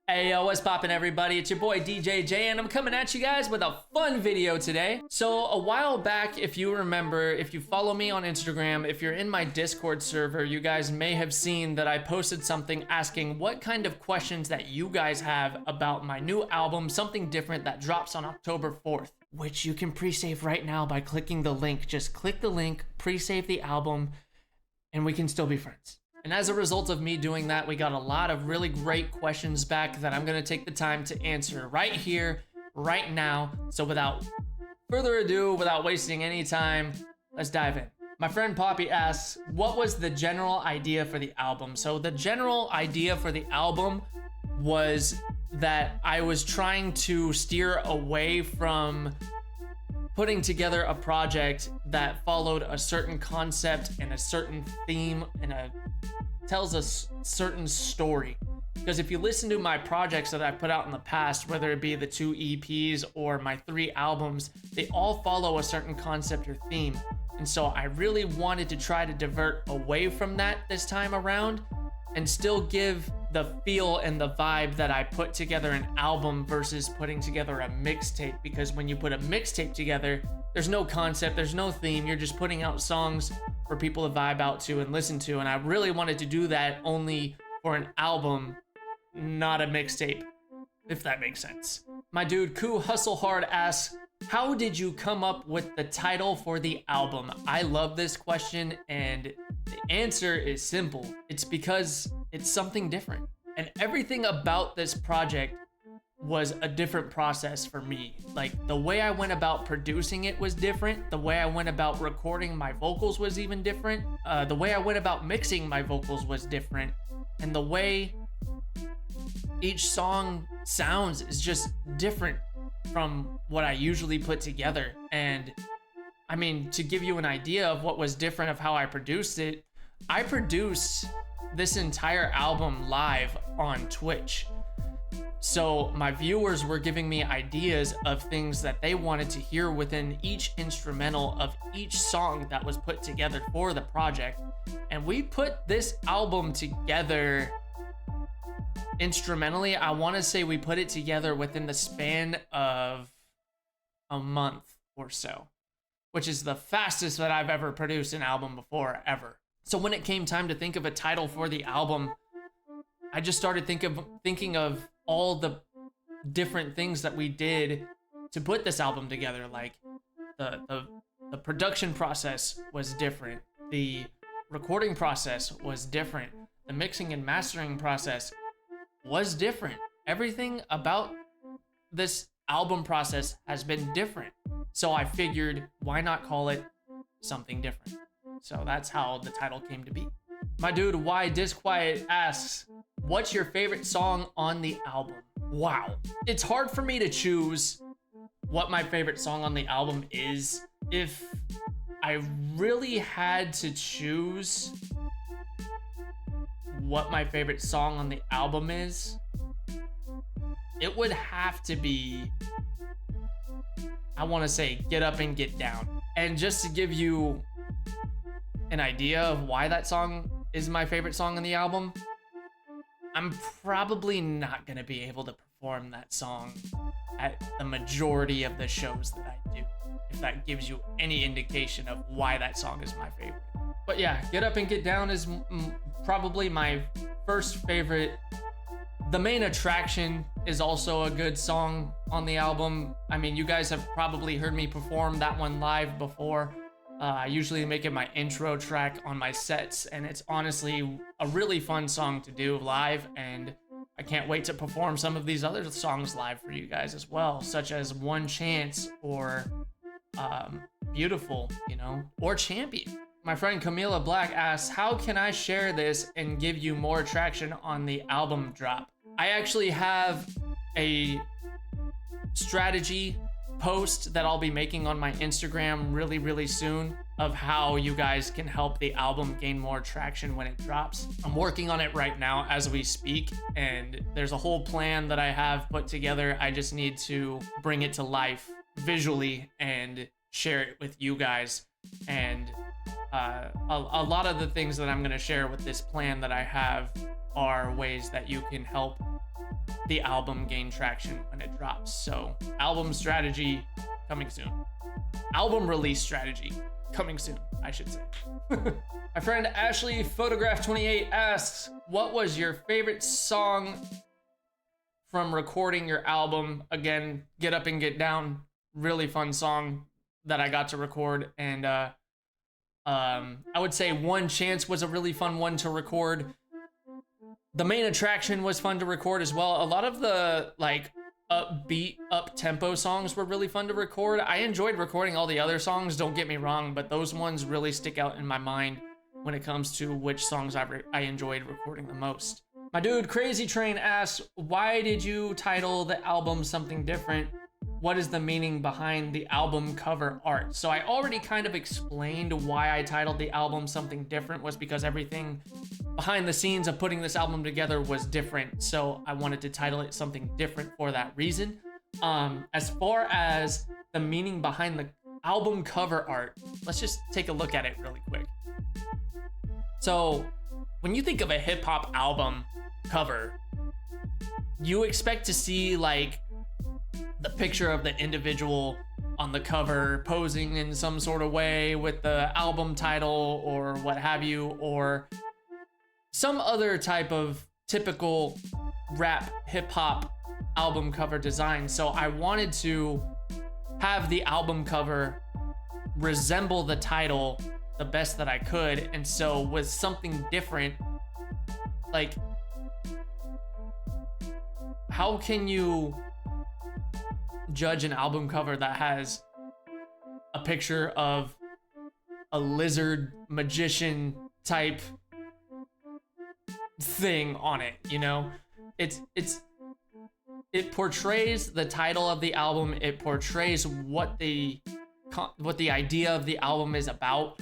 Hey yo, what's poppin' everybody? It's your boy DJ J and I'm coming at you guys with a fun video today. So a while back, if you remember, if you follow me on Instagram, if you're in my Discord server, you guys may have seen that I posted something asking what kind of questions that you guys have about my new album, Something Different, that drops on October 4th, which you can pre-save right now by clicking the link. Just click the link, pre-save the album, and we can still be friends. And as a result of me doing that, we got a lot of really great questions back that I'm gonna take the time to answer right here, right now. So without further ado, without wasting any time, let's dive in. My friend Poppy asks, what was the general idea for the album? So the general idea for the album was that I was trying to steer away from putting together a project that followed a certain concept and a certain theme and tells a certain story. Because if you listen to my projects that I put out in the past, whether it be the 2 EPs or my 3 albums, they all follow a certain concept or theme. And so I really wanted to try to divert away from that this time around and still give the feel and the vibe that I put together an album versus putting together a mixtape. Because when you put a mixtape together, there's no concept, there's no theme, you're just putting out songs for people to vibe out to and listen to. And I really wanted to do that only for an album, not a mixtape, if that makes sense. My dude, Koo Hustle Hard asks, how did you come up with the title for the album? I love this question, and the answer is simple. It's because it's something different. And everything about this project was a different process for me. Like, the way I went about producing it was different. The way I went about recording my vocals was even different. The way I went about mixing my vocals was different. And the way each song sounds is just different from what I usually put together. And I mean, to give you an idea of what was different of how I produced it, I produced this entire album live on Twitch. So my viewers were giving me ideas of things that they wanted to hear within each instrumental of each song that was put together for the project. And we put this album together instrumentally. I want to say we put it together within the span of a month or so, which is the fastest that I've ever produced an album before, ever. So when it came time to think of a title for the album, I just started thinking of all the different things that we did to put this album together. Like the production process was different, the recording process was different, the mixing and mastering process was different. Everything about this album process has been different. So I figured, why not call it Something Different? So that's how the title came to be. My dude, Why Disquiet asks, what's your favorite song on the album? Wow. It's hard for me to choose what my favorite song on the album is. If I really had to choose what my favorite song on the album is, it would have to be, I want to say, Get Up and Get Down. And just to give you an idea of why that song is my favorite song on the album, I'm probably not going to be able to perform that song at the majority of the shows that I do, if that gives you any indication of why that song is my favorite. But yeah, Get Up and Get Down is probably my first favorite. The Main Attraction is also a good song on the album. I mean, you guys have probably heard me perform that one live before. I usually make it my intro track on my sets, and it's honestly a really fun song to do live, and I can't wait to perform some of these other songs live for you guys as well, such as One Chance or Beautiful, you know, or Champion. My friend Camila Black asks, how can I share this and give you more traction on the album drop? I actually have a strategy post that I'll be making on my Instagram really soon of how you guys can help the album gain more traction when it drops. I'm working on it right now as we speak, and there's a whole plan that I have put together. I just need to bring it to life visually and share it with you guys. And a lot of the things that I'm going to share with this plan that I have are ways that you can help the album gain traction when it drops. So album strategy coming soon. Album release strategy coming soon, I should say. My friend Ashley Photograph 28 asks, what was your favorite song from recording your album? Again, Get Up and Get Down, really fun song that I got to record. And I would say One Chance was a really fun one to record. The Main Attraction was fun to record as well. A lot of the like upbeat, up-tempo songs were really fun to record. I enjoyed recording all the other songs, don't get me wrong, but those ones really stick out in my mind when it comes to which songs I enjoyed recording the most. My dude Crazy Train asks, why did you title the album something different? What is the meaning behind the album cover art? So I already kind of explained why I titled the album something different, was because everything behind the scenes of putting this album together was different. So I wanted to title it something different for that reason. As far as the meaning behind the album cover art, let's just take a look at it really quick. So when you think of a hip hop album cover, you expect to see like the picture of the individual on the cover posing in some sort of way with the album title or what have you, or some other type of typical rap hip hop album cover design. So I wanted to have the album cover resemble the title the best that I could. And so with something different, like, how can you judge an album cover that has a picture of a lizard magician type thing on it? You know, it portrays the title of the album, it portrays what the idea of the album is about,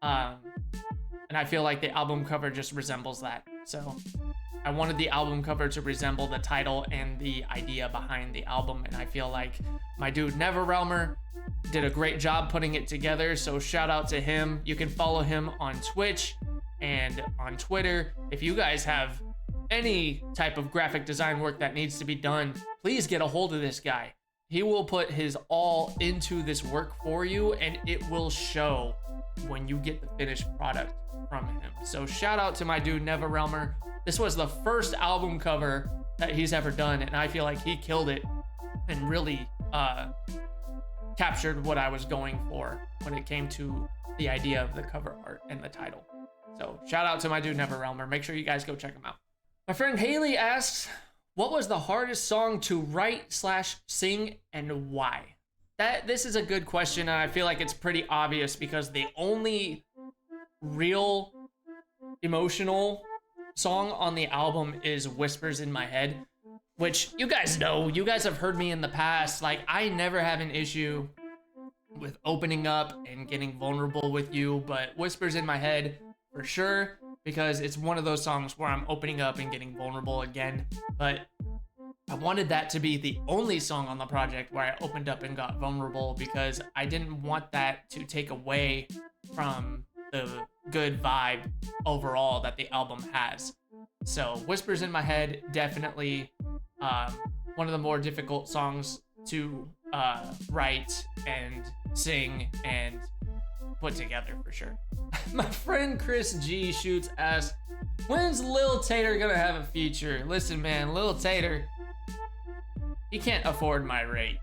and I feel like the album cover just resembles that. So I wanted the album cover to resemble the title and the idea behind the album, and I feel like my dude NeverRealmer did a great job putting it together, so shout out to him. You can follow him on Twitch and on Twitter. If you guys have any type of graphic design work that needs to be done, please get a hold of this guy. He will put his all into this work for you, and it will show when you get the finished product from him. So shout out to my dude NeverRealmer. This was the first album cover that he's ever done, and I feel like he killed it and really captured what I was going for when it came to the idea of the cover art and the title. So shout out to my dude NeverRealmer. Make sure you guys go check him out. My friend Haley asks, what was the hardest song to write / sing and why? This is a good question, and I feel like it's pretty obvious because the only real emotional song on the album is Whispers in My Head, which you guys know, you guys have heard me in the past, like I never have an issue with opening up and getting vulnerable with you, but Whispers in My Head for sure, because it's one of those songs where I'm opening up and getting vulnerable again. But I wanted that to be the only song on the project where I opened up and got vulnerable, because I didn't want that to take away from the good vibe overall that the album has. So Whispers in My Head, definitely one of the more difficult songs to write and sing and put together for sure. My friend Chris G shoots asks, when's Lil Tater gonna have a feature? Listen, man, Lil Tater, he can't afford my rate.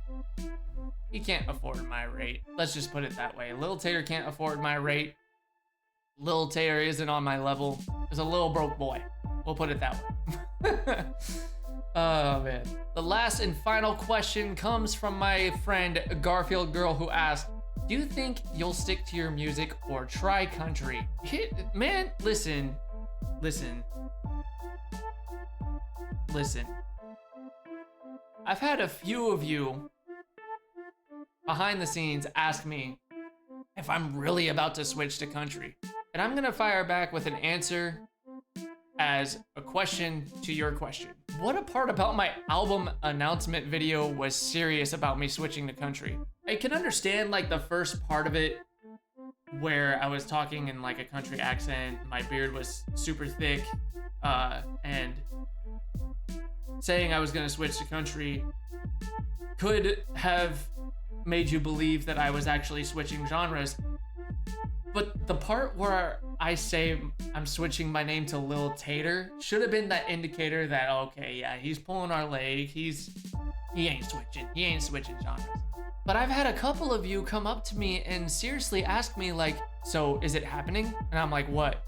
He can't afford my rate. Let's just put it that way. Lil Tater can't afford my rate. Lil Tater isn't on my level. He's a little broke boy. We'll put it that way. Oh man. The last and final question comes from my friend Garfield Girl, who asked, do you think you'll stick to your music or try country? Man, listen. I've had a few of you behind the scenes ask me if I'm really about to switch to country. And I'm gonna fire back with an answer as a question to your question. What a part about my album announcement video was serious about me switching to country? I can understand like the first part of it where I was talking in like a country accent, my beard was super thick, and saying I was gonna switch to country could have made you believe that I was actually switching genres. But the part where I say I'm switching my name to Lil Tater should have been that indicator that, okay, yeah, he's pulling our leg. He ain't switching genres. But I've had a couple of you come up to me and seriously ask me, like, so is it happening? And I'm like, what?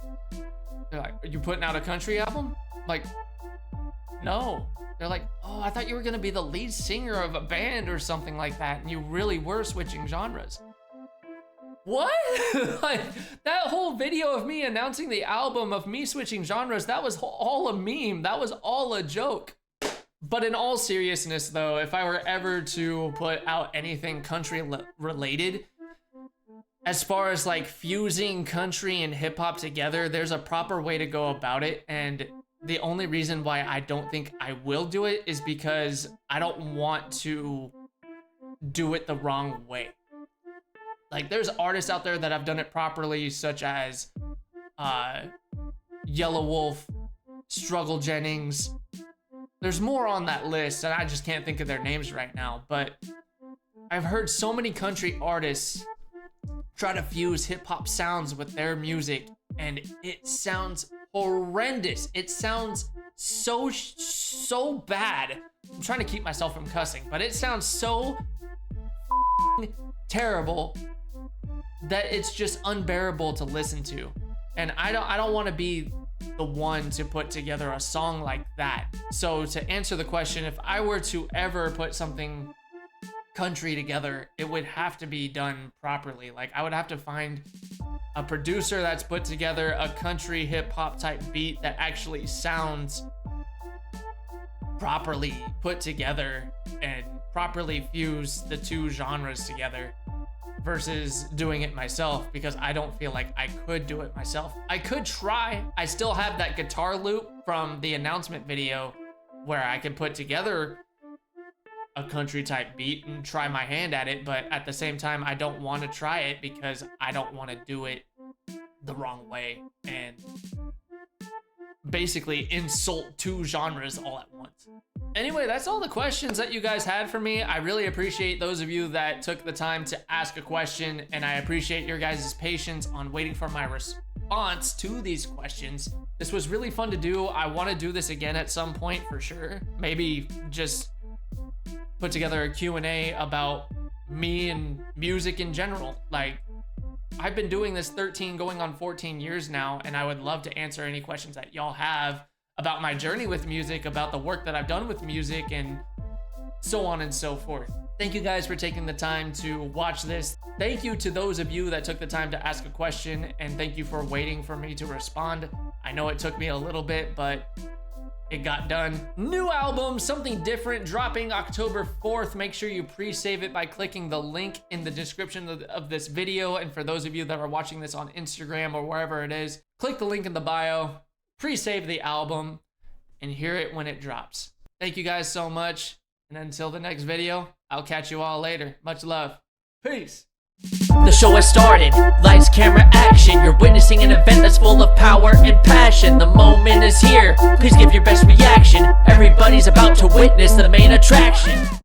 They're like, are you putting out a country album? I'm like, no. They're like, oh, I thought you were gonna be the lead singer of a band or something like that, and you really were switching genres. What? Like, that whole video of me announcing the album of me switching genres, that was all a meme. That was all a joke. But in all seriousness though, if I were ever to put out anything country related, as far as like fusing country and hip hop together, there's a proper way to go about it. And the only reason why I don't think I will do it is because I don't want to do it the wrong way. Like, there's artists out there that have done it properly, such as Yellow Wolf, Struggle Jennings. There's more on that list, and I just can't think of their names right now. But I've heard so many country artists try to fuse hip-hop sounds with their music, and it sounds horrendous. It sounds so bad. I'm trying to keep myself from cussing, but it sounds so terrible that it's just unbearable to listen to. And I don't want to be the one to put together a song like that. So to answer the question, if I were to ever put something country together, it would have to be done properly. Like, I would have to find a producer that's put together a country hip hop type beat that actually sounds properly put together and properly fuse the two genres together, versus doing it myself, because I don't feel like I could do it myself. I could try. I still have that guitar loop from the announcement video where I could put together a country type beat and try my hand at it, but at the same time, I don't want to try it because I don't want to do it the wrong way and basically insult two genres all at once. Anyway, that's all the questions that you guys had for me. I really appreciate those of you that took the time to ask a question, and I appreciate your guys' patience on waiting for my response to these questions. This was really fun to do. I want to do this again at some point for sure. Maybe just put together a Q&A about me and music in general. Like, I've been doing this 13 going on 14 years now, and I would love to answer any questions that y'all have about my journey with music, about the work that I've done with music, and so on and so forth. Thank you guys for taking the time to watch this. Thank you to those of you that took the time to ask a question, and thank you for waiting for me to respond. I know it took me a little bit, but it got done. New album, something different, dropping October 4th. Make sure you pre-save it by clicking the link in the description of this video. And for those of you that are watching this on Instagram or wherever it is, click the link in the bio, pre-save the album, and hear it when it drops. Thank you guys so much. And until the next video, I'll catch you all later. Much love. Peace. The show has started, lights, camera, action. You're witnessing an event that's full of power and passion. The moment is here, please give your best reaction. Everybody's about to witness the main attraction.